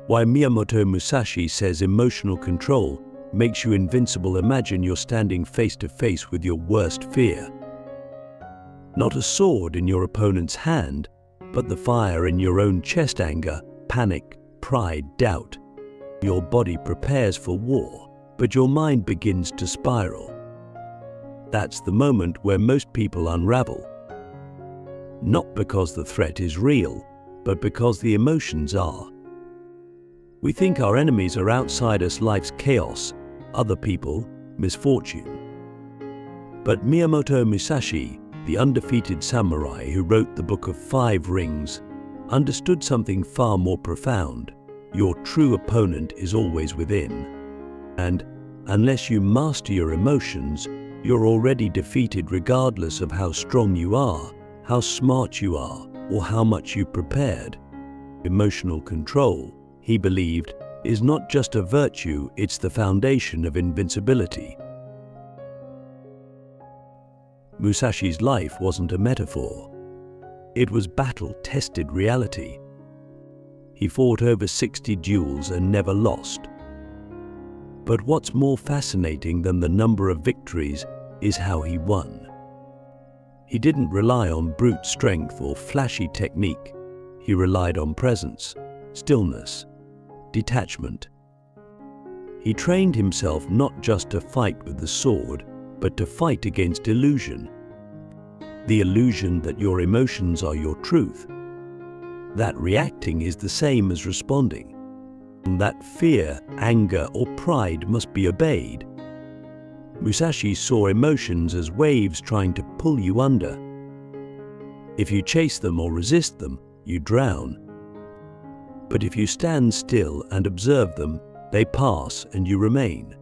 Why Miyamoto Musashi says emotional control makes you invincible. Imagine you're standing face to face with your worst fear. Not a sword in your opponent's hand, but the fire in your own chest: anger, panic, pride, doubt. Your body prepares for war, but your mind begins to spiral. That's the moment where most people unravel. Not because the threat is real, but because the emotions are. We think our enemies are outside us: life's chaos, other people, misfortune. But Miyamoto Musashi, the undefeated samurai who wrote the Book of Five Rings, understood something far more profound. Your true opponent is always within. And unless you master your emotions, you're already defeated, regardless of how strong you are, how smart you are, or how much you prepared. Emotional control, he believed, is not just a virtue, it's the foundation of invincibility. Musashi's life wasn't a metaphor. It was battle-tested reality. He fought over 60 duels and never lost. But what's more fascinating than the number of victories is how he won. He didn't rely on brute strength or flashy technique. He relied on presence, stillness, detachment. He trained himself not just to fight with the sword, but to fight against illusion. The illusion that your emotions are your truth, that reacting is the same as responding, and that fear, anger, or pride must be obeyed. Musashi saw emotions as waves trying to pull you under. If you chase them or resist them, you drown. But if you stand still and observe them, they pass and you remain.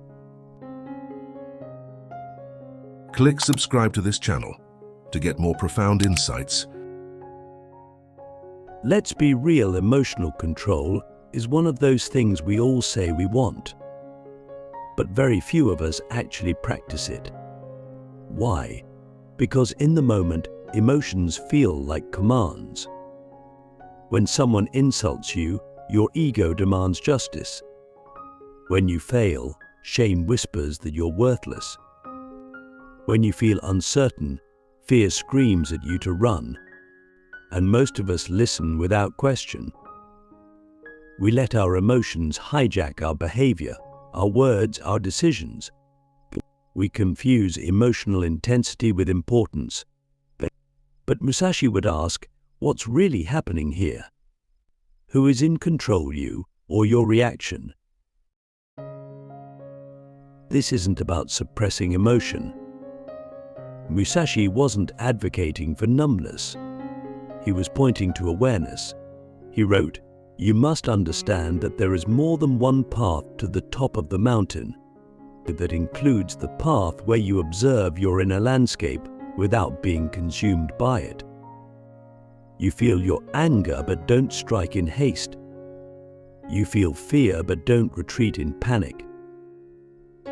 Click subscribe to this channel to get more profound insights. Let's be real, emotional control is one of those things we all say we want, but very few of us actually practice it. Why? Because in the moment, emotions feel like commands. When someone insults you, your ego demands justice. When you fail, shame whispers that you're worthless. When you feel uncertain, fear screams at you to run. And most of us listen without question. We let our emotions hijack our behavior, our words, our decisions. We confuse emotional intensity with importance. But Musashi would ask, what's really happening here? Who is in control, you or your reaction? This isn't about suppressing emotion. Musashi wasn't advocating for numbness. He was pointing to awareness. He wrote, "You must understand that there is more than one path to the top of the mountain. That includes the path where you observe your inner landscape without being consumed by it. You feel your anger but don't strike in haste. You feel fear but don't retreat in panic.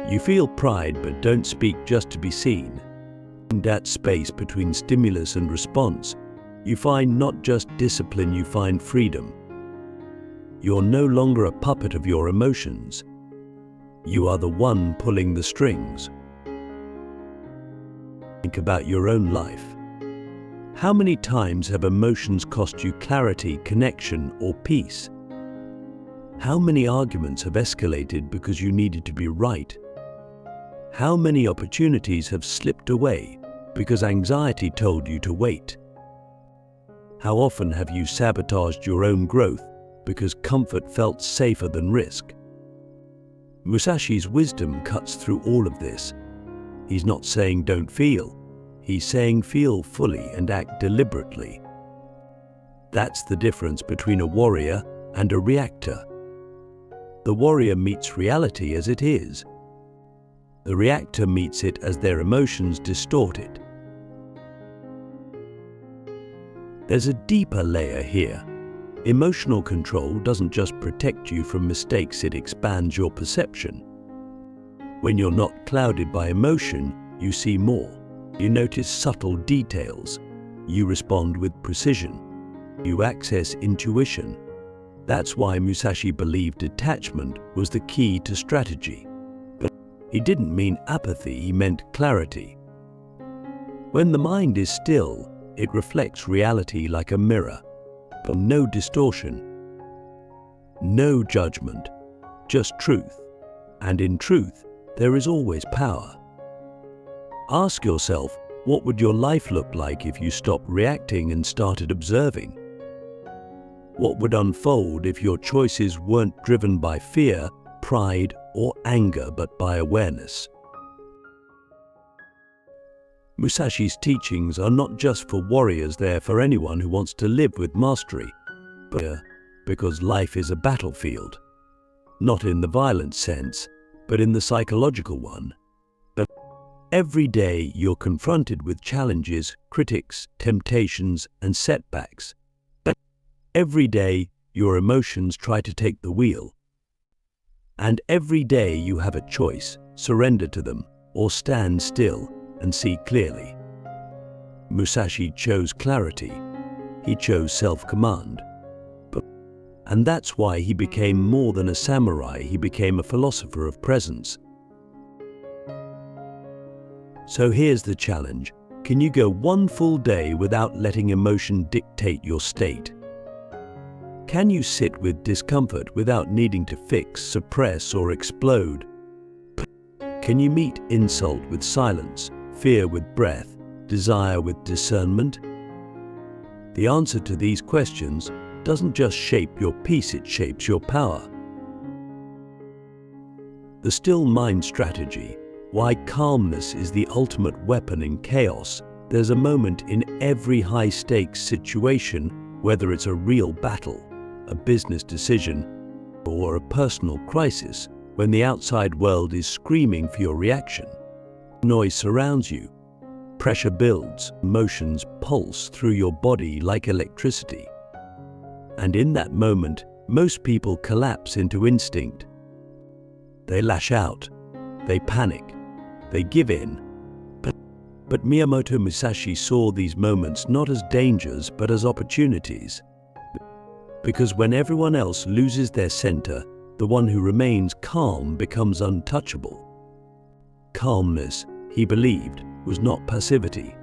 You feel pride but don't speak just to be seen. In that space between stimulus and response, you find not just discipline, you find freedom. You're no longer a puppet of your emotions. You are the one pulling the strings." Think about your own life. How many times have emotions cost you clarity, connection, or peace? How many arguments have escalated because you needed to be right? How many opportunities have slipped away because anxiety told you to wait? How often have you sabotaged your own growth because comfort felt safer than risk? Musashi's wisdom cuts through all of this. He's not saying don't feel. He's saying feel fully and act deliberately. That's the difference between a warrior and a reactor. The warrior meets reality as it is. The reactor meets it as their emotions distort it. There's a deeper layer here. Emotional control doesn't just protect you from mistakes, it expands your perception. When you're not clouded by emotion, you see more. You notice subtle details. You respond with precision. You access intuition. That's why Musashi believed detachment was the key to strategy. But he didn't mean apathy, he meant clarity. When the mind is still, it reflects reality like a mirror, but no distortion, no judgment, just truth. And in truth, there is always power. Ask yourself, what would your life look like if you stopped reacting and started observing? What would unfold if your choices weren't driven by fear, pride, or anger, but by awareness? Musashi's teachings are not just for warriors, they're for anyone who wants to live with mastery, but because life is a battlefield, not in the violent sense, but in the psychological one. But every day you're confronted with challenges, critics, temptations, and setbacks. Every day your emotions try to take the wheel. And every day you have a choice: surrender to them or stand still and see clearly. Musashi chose clarity. He chose self-command. And that's why he became more than a samurai, he became a philosopher of presence. So here's the challenge. Can you go one full day without letting emotion dictate your state? Can you sit with discomfort without needing to fix, suppress, or explode? Can you meet insult with silence, fear with breath, desire with discernment? The answer to these questions doesn't just shape your peace, it shapes your power. The still mind strategy. Why calmness is the ultimate weapon in chaos. There's a moment in every high-stakes situation, whether it's a real battle, a business decision, or a personal crisis, when the outside world is screaming for your reaction. Noise surrounds you. Pressure builds. Emotions pulse through your body like electricity. And in that moment, most people collapse into instinct. They lash out. They panic. They give in. But Miyamoto Musashi saw these moments not as dangers but as opportunities. Because when everyone else loses their center, the one who remains calm becomes untouchable. Calmness, he believed, was not passivity.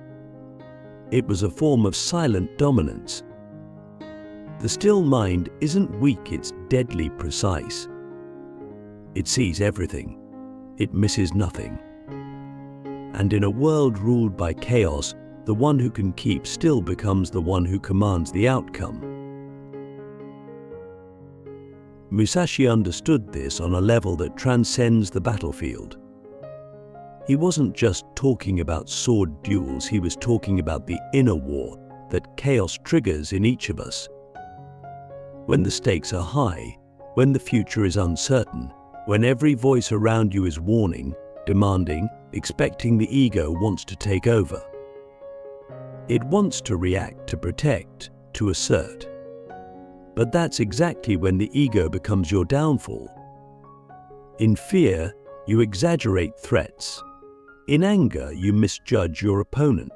It was a form of silent dominance. The still mind isn't weak, it's deadly precise. It sees everything. It misses nothing. And in a world ruled by chaos, the one who can keep still becomes the one who commands the outcome. Musashi understood this on a level that transcends the battlefield. He wasn't just talking about sword duels, he was talking about the inner war that chaos triggers in each of us. When the stakes are high, when the future is uncertain, when every voice around you is warning, demanding, expecting, the ego wants to take over. It wants to react, to protect, to assert. But that's exactly when the ego becomes your downfall. In fear, you exaggerate threats. In anger, you misjudge your opponent.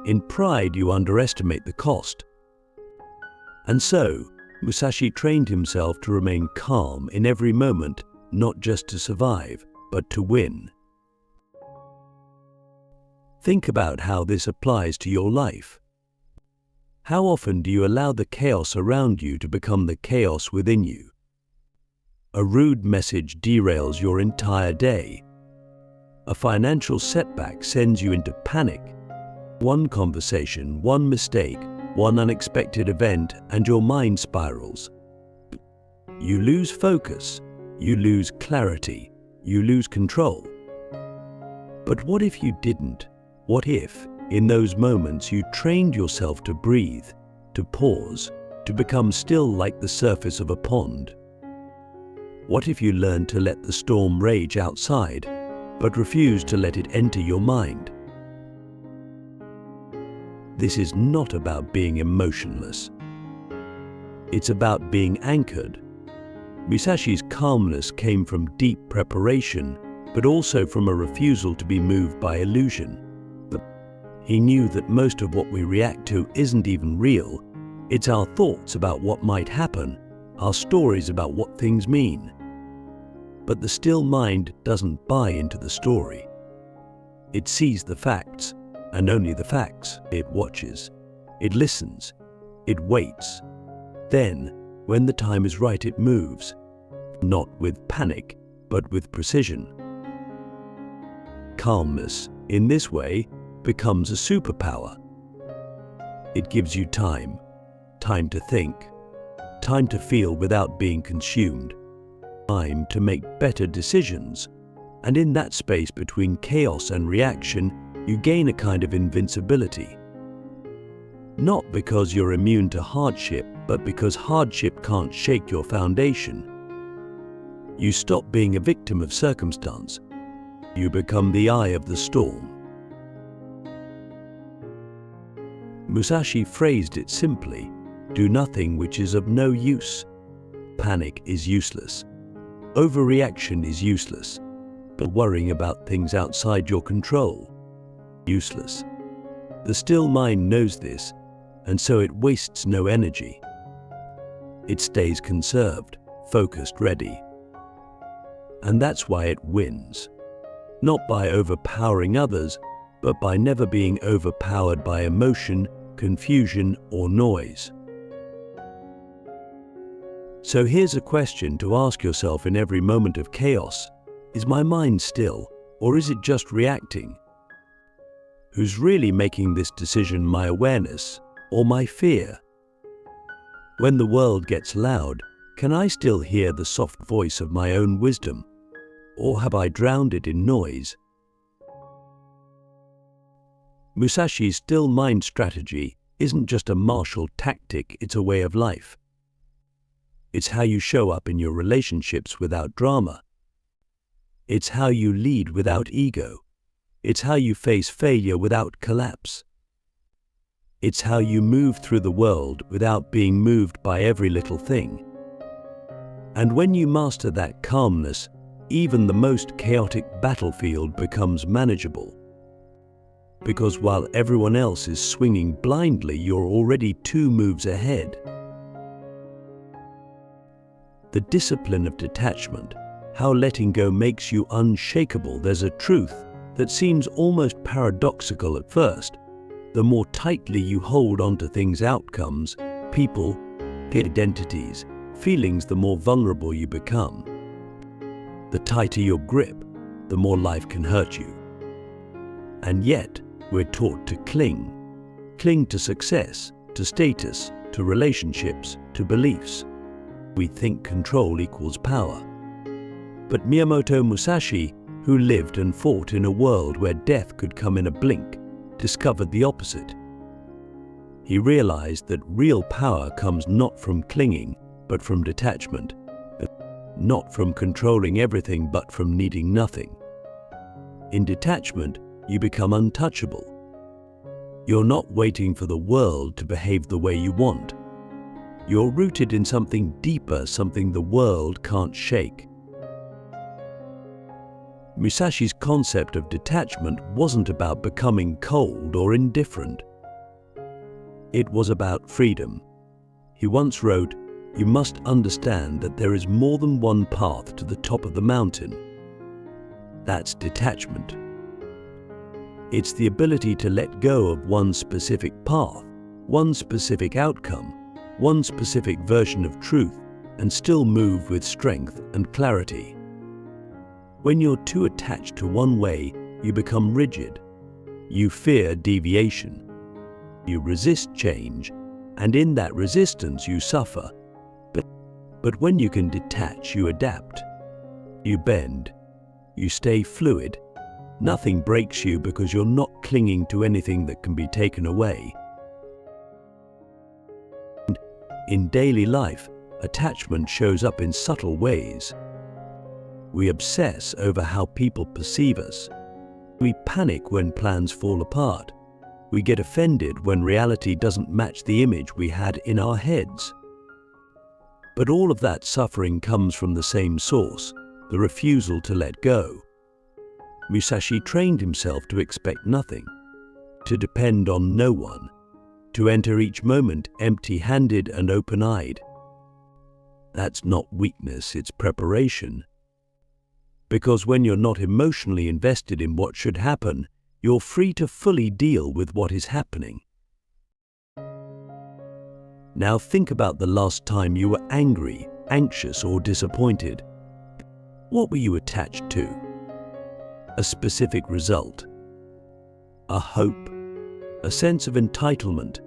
In pride, you underestimate the cost. And so, Musashi trained himself to remain calm in every moment, not just to survive, but to win. Think about how this applies to your life. How often do you allow the chaos around you to become the chaos within you? A rude message derails your entire day. A financial setback sends you into panic. One conversation, one mistake, one unexpected event, and your mind spirals. You lose focus, you lose clarity, you lose control. But what if you didn't? What if, in those moments, you trained yourself to breathe, to pause, to become still like the surface of a pond? What if you learned to let the storm rage outside, but refused to let it enter your mind? This is not about being emotionless. It's about being anchored. Musashi's calmness came from deep preparation, but also from a refusal to be moved by illusion. He knew that most of what we react to isn't even real. It's our thoughts about what might happen, our stories about what things mean. But the still mind doesn't buy into the story. It sees the facts, and only the facts. It watches, it listens, it waits. Then, when the time is right, it moves, not with panic, but with precision. Calmness, in this way, becomes a superpower. It gives you time to think, time to feel without being consumed, time to make better decisions, and in that space between chaos and reaction, you gain a kind of invincibility. Not because you're immune to hardship, but because hardship can't shake your foundation. You stop being a victim of circumstance. You become the eye of the storm. Musashi phrased it simply: do nothing which is of no use. Panic is useless. Overreaction is useless. But worrying about things outside your control, useless. The still mind knows this, and so it wastes no energy. It stays conserved, focused, ready. And that's why it wins. Not by overpowering others, but by never being overpowered by emotion, confusion, or noise. So here's a question to ask yourself in every moment of chaos. Is my mind still, or is it just reacting? Who's really making this decision, my awareness or my fear? When the world gets loud, can I still hear the soft voice of my own wisdom, or have I drowned it in noise? Musashi's still mind strategy isn't just a martial tactic, it's a way of life. It's how you show up in your relationships without drama. It's how you lead without ego. It's how you face failure without collapse. It's how you move through the world without being moved by every little thing. And when you master that calmness, even the most chaotic battlefield becomes manageable. Because while everyone else is swinging blindly, you're already 2 moves ahead. The discipline of detachment, how letting go makes you unshakable. There's a truth that seems almost paradoxical at first. The more tightly you hold onto things, outcomes, people, identities, feelings, the more vulnerable you become. The tighter your grip, the more life can hurt you. And yet, we're taught to cling to success, to status, to relationships, to beliefs. We think control equals power. But Miyamoto Musashi, who lived and fought in a world where death could come in a blink, discovered the opposite. He realized that real power comes not from clinging, but from detachment. Not from controlling everything, but from needing nothing. In detachment, you become untouchable. You're not waiting for the world to behave the way you want. You're rooted in something deeper, something the world can't shake. Musashi's concept of detachment wasn't about becoming cold or indifferent. It was about freedom. He once wrote, "You must understand that there is more than one path to the top of the mountain." That's detachment. It's the ability to let go of one specific path, one specific outcome, one specific version of truth, and still move with strength and clarity. When you're too attached to one way, you become rigid. You fear deviation. You resist change, and in that resistance you suffer. But when you can detach, you adapt. You bend. You stay fluid. Nothing breaks you because you're not clinging to anything that can be taken away. In daily life, attachment shows up in subtle ways. We obsess over how people perceive us. We panic when plans fall apart. We get offended when reality doesn't match the image we had in our heads. But all of that suffering comes from the same source, the refusal to let go. Musashi trained himself to expect nothing, to depend on no one, to enter each moment empty-handed and open-eyed. That's not weakness, it's preparation. Because when you're not emotionally invested in what should happen, you're free to fully deal with what is happening. Now think about the last time you were angry, anxious, or disappointed. What were you attached to? A specific result? A hope? A sense of entitlement?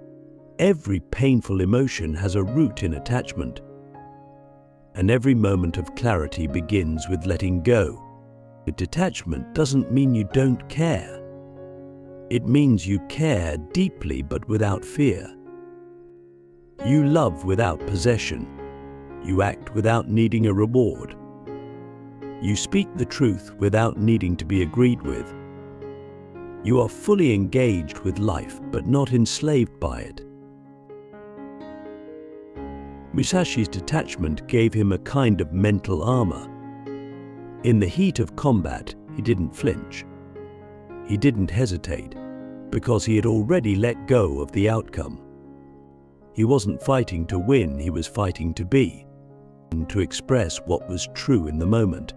Every painful emotion has a root in attachment. And every moment of clarity begins with letting go. Detachment doesn't mean you don't care. It means you care deeply but without fear. You love without possession. You act without needing a reward. You speak the truth without needing to be agreed with. You are fully engaged with life but not enslaved by it. Musashi's detachment gave him a kind of mental armor. In the heat of combat, he didn't flinch. He didn't hesitate, because he had already let go of the outcome. He wasn't fighting to win, he was fighting to be, and to express what was true in the moment.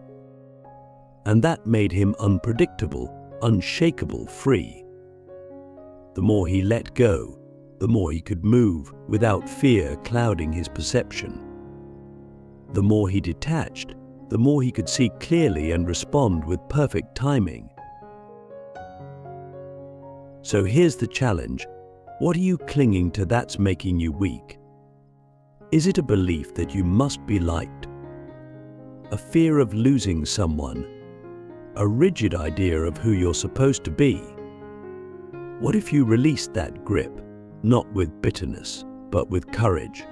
And that made him unpredictable, unshakable, free. The more he let go, the more he could move without fear clouding his perception. The more he detached, the more he could see clearly and respond with perfect timing. So here's the challenge. What are you clinging to that's making you weak? Is it a belief that you must be liked? A fear of losing someone? A rigid idea of who you're supposed to be? What if you released that grip, not with bitterness, but with courage?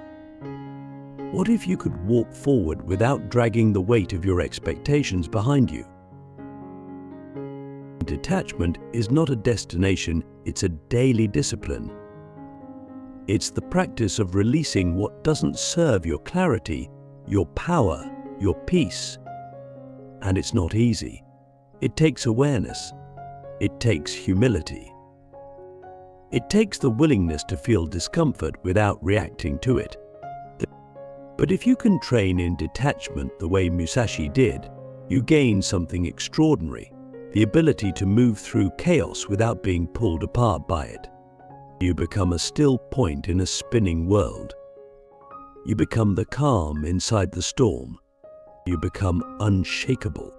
What if you could walk forward without dragging the weight of your expectations behind you? Detachment is not a destination, it's a daily discipline. It's the practice of releasing what doesn't serve your clarity, your power, your peace. And it's not easy. It takes awareness. It takes humility. It takes the willingness to feel discomfort without reacting to it. But if you can train in detachment the way Musashi did, you gain something extraordinary, the ability to move through chaos without being pulled apart by it. You become a still point in a spinning world. You become the calm inside the storm. You become unshakable.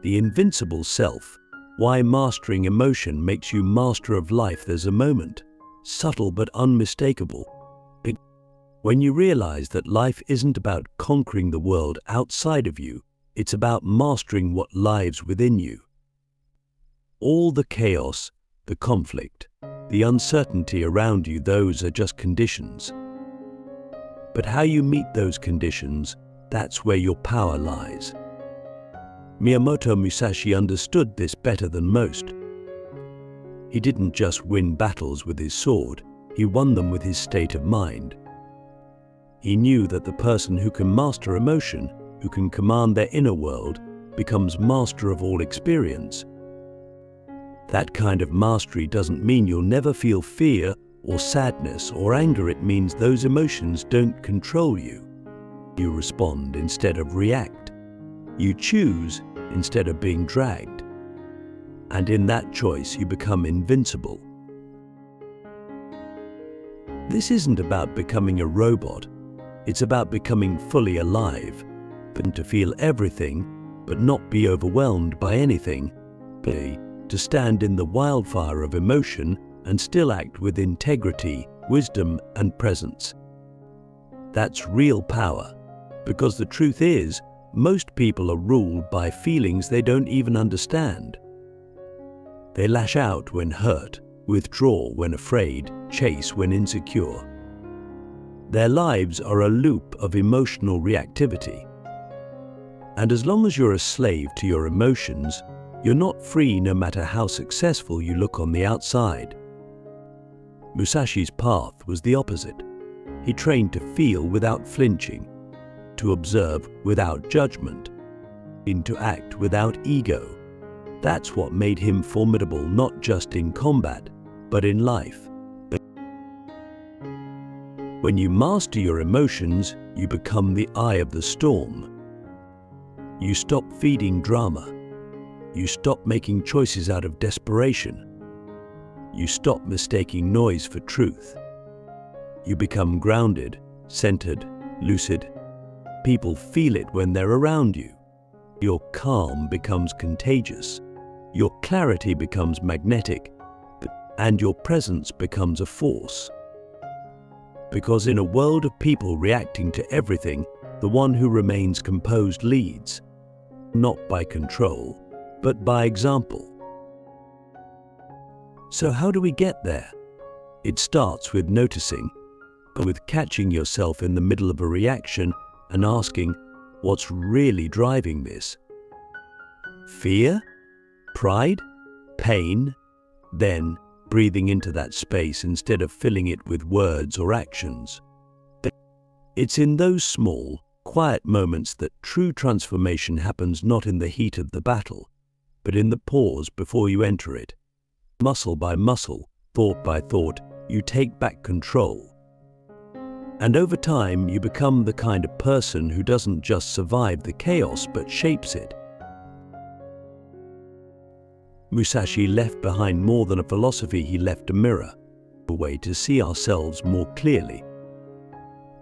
The invincible self. Why mastering emotion makes you master of life. There's a moment, subtle but unmistakable, when you realize that life isn't about conquering the world outside of you, it's about mastering what lives within you. All the chaos, the conflict, the uncertainty around you, those are just conditions. But how you meet those conditions, that's where your power lies. Miyamoto Musashi understood this better than most. He didn't just win battles with his sword, he won them with his state of mind. He knew that the person who can master emotion, who can command their inner world, becomes master of all experience. That kind of mastery doesn't mean you'll never feel fear or sadness or anger. It means those emotions don't control you. You respond instead of react. You choose instead of being dragged. And in that choice, you become invincible. This isn't about becoming a robot. It's about becoming fully alive, and to feel everything, but not be overwhelmed by anything, to stand in the wildfire of emotion and still act with integrity, wisdom, and presence. That's real power, because the truth is, most people are ruled by feelings they don't even understand. They lash out when hurt, withdraw when afraid, chase when insecure. Their lives are a loop of emotional reactivity. And as long as you're a slave to your emotions, you're not free no matter how successful you look on the outside. Musashi's path was the opposite. He trained to feel without flinching, to observe without judgment, and to act without ego. That's what made him formidable not just in combat, but in life. When you master your emotions, you become the eye of the storm. You stop feeding drama. You stop making choices out of desperation. You stop mistaking noise for truth. You become grounded, centered, lucid. People feel it when they're around you. Your calm becomes contagious. Your clarity becomes magnetic, and your presence becomes a force. Because in a world of people reacting to everything, the one who remains composed leads, not by control, but by example. So how do we get there? It starts with noticing, with catching yourself in the middle of a reaction and asking, what's really driving this? Fear? Pride? Pain? Then breathing into that space instead of filling it with words or actions. It's in those small, quiet moments that true transformation happens, not in the heat of the battle, but in the pause before you enter it. Muscle by muscle, thought by thought, you take back control. And over time, you become the kind of person who doesn't just survive the chaos but shapes it. Musashi left behind more than a philosophy. He left a mirror, a way to see ourselves more clearly.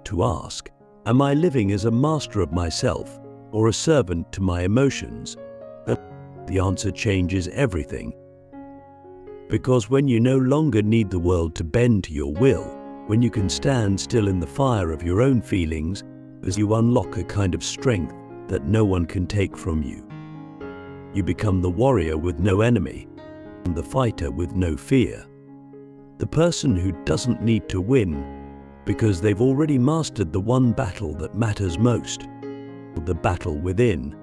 To ask, am I living as a master of myself or a servant to my emotions? The answer changes everything. Because when you no longer need the world to bend to your will, when you can stand still in the fire of your own feelings, as you unlock a kind of strength that no one can take from you. You become the warrior with no enemy, and the fighter with no fear. The person who doesn't need to win, because they've already mastered the one battle that matters most, the battle within.